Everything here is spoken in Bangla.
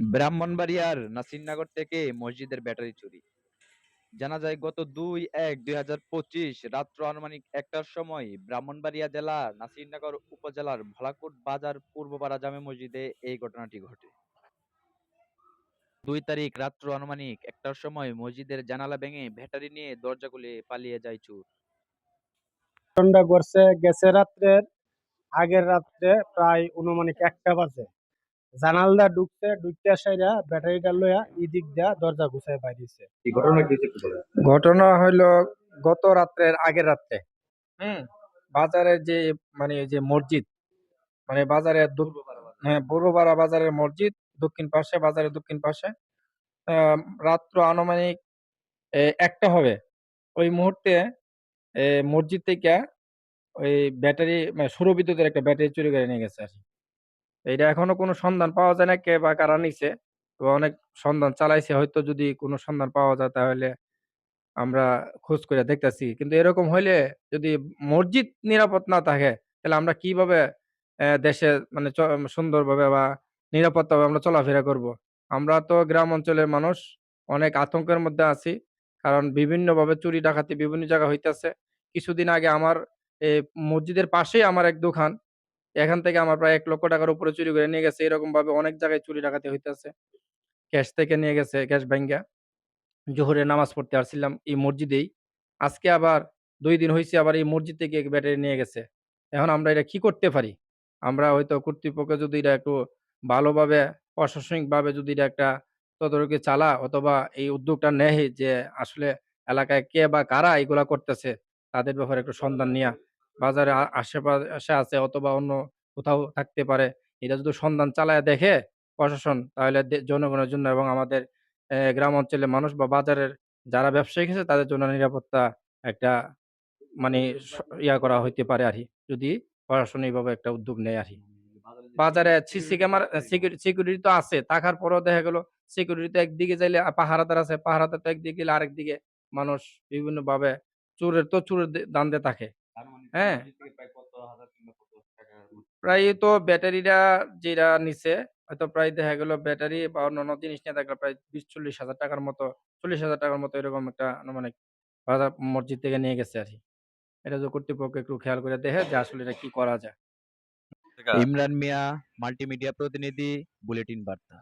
ব্রাহ্মণবাড়িয়ার নাসিরনগর থেকে মসজিদের ব্যাটারি চুরি। জানা যায় গত ২-১-২০২৫ রাত্র আনুমানিক ১টার সময় ব্রাহ্মণবাড়িয়া জেলা নাসিরনগর উপজেলার ভোলাকুট বাজার পূর্বপাড়া জামে মসজিদে এই ঘটনাটি ঘটে। ২ তারিখ রাত্র আনুমানিক ১টার সময় মসজিদের জানালা ভেঙে ব্যাটারি নিয়ে দরজা খুলে পালিয়ে যায় চোর। ঘটনাটা গেছে রাত্রের আগের রাত্রে প্রায় অনুমানিক ১টা বাজে। জানালা ঢুকছে, ঢুকতে সাইরা ব্যাটারিটা লইয়া ইদিক দিয়া দরজা ঘুষায় বাইরিছে। এই ঘটনা কি একটু বলেন? ঘটনা হইলো গত রাত্রের আগের রাত্রে। হুম বাজারের যে যে মসজিদ, বাজারের হ্যাঁ, পূর্বপাড়া বাজারের মসজিদ দক্ষিণ পাশে, বাজারের দক্ষিণ পাশে আহ, রাত্র আনুমানিক ১টা হবে। ওই মুহূর্তে মসজিদ থেকে ওই ব্যাটারি সৌর বিদ্যুতের একটা ব্যাটারি চুরি করে নিয়ে গেছে আর কি। এটা এখনো কোনো সন্ধান পাওয়া যায় না কে বা কারা নিছে। তো অনেক সন্ধান চালাইছে, হয়তো যদি কোনো সন্ধান পাওয়া যায় তাহলে আমরা খোঁজ করে দেখতেছি। কিন্তু এরকম হইলে যদি মসজিদ নিরাপদ না থাকে তাহলে আমরা কিভাবে দেশে সুন্দরভাবে বা নিরাপত্তাভাবে আমরা চলাফেরা করব? আমরা তো গ্রাম অঞ্চলের মানুষ, অনেক আতঙ্কের মধ্যে আছি। কারণ বিভিন্নভাবে চুরি ডাকাতি বিভিন্ন জায়গায় হইতাছে। কিছুদিন আগে আমার মসজিদের পাশেই আমার এক দোকান। এখান থেকে আমার প্রায় ৳১,০০,০০০ উপরে চুরি করে নিয়ে গেছে। এরকমভাবে অনেক জায়গায় চুরি ডাকাতি হইতাছে। ক্যাশ থেকে নিয়ে গেছে, ক্যাশ ভাইঙ্গা। জোহরের নামাজ পড়তে আসছিলাম এই মসজিদেই। আজকে আবার ২ দিন হইছে আবার এই মসজিদ থেকে ব্যাটারি নিয়ে গেছে। এখন আমরা এটা কি করতে পারি? আমরা হয়তো কর্তৃপক্ষ যদি এটা একটু ভালোভাবে প্রশাসনিকভাবে যদি এটা একটা তদারকি চালা অথবা এই উদ্যোগটা নেয় যে আসলে এলাকায় কে বা কারা এগুলা করতেছে তাদের ব্যাপারে একটু সন্ধান নিয়া বাজারে আশেপাশে আছে অথবা অন্য কোথাও থাকতে পারে। এটা যদি সন্ধান চালায়া দেখে প্রশাসন তাহলে জনগণের জন্য এবং আমাদের গ্রাম অঞ্চলের মানুষ বা বাজারের যারা ব্যবসায়িক আছে তাদের জন্য নিরাপত্তা একটা মানে স ইয়া করা হইতে পারে আরকি। যদি প্রশাসনিকভাবে একটা উদ্যোগ নেয় আরকি। বাজারে সিসি ক্যামেরা সিকিউরিটি তো আছে। থাকার পরেও দেখা গেল সিকিউরিটি তো একদিকে যাইলে পাহারাদার আছে। পাহারাদার তো একদিকে গেলে আরেকদিকে মানুষ বিভিন্নভাবে চোরের ধান্দায় থাকে। আনুমানিক হ্যাঁ? মসজিদ থেকে প্রায় কত হাজার কিংবা কত টাকার মতো? প্রায় তো ব্যাটারিটা যেটা নিছে হয়তো প্রায় দেখা গেল ব্যাটারি বা অন্যান্য জিনিস নিয়ে থাকলে প্রায় ২০-৪০ হাজার টাকার মতো, ৪০,০০০ টাকার মতো এরকম একটা আনুমানিক বাজার মসজিদ থেকে নিয়ে গেছে আরকি। এটা যদি কর্তৃপক্ষ একটু খেয়াল করে দেখে যে আসলে এটা কি করা যায়। ইমরান মিয়া, মাল্টিমিডিয়া প্রতিনিধি, বুলেটিন বার্তা।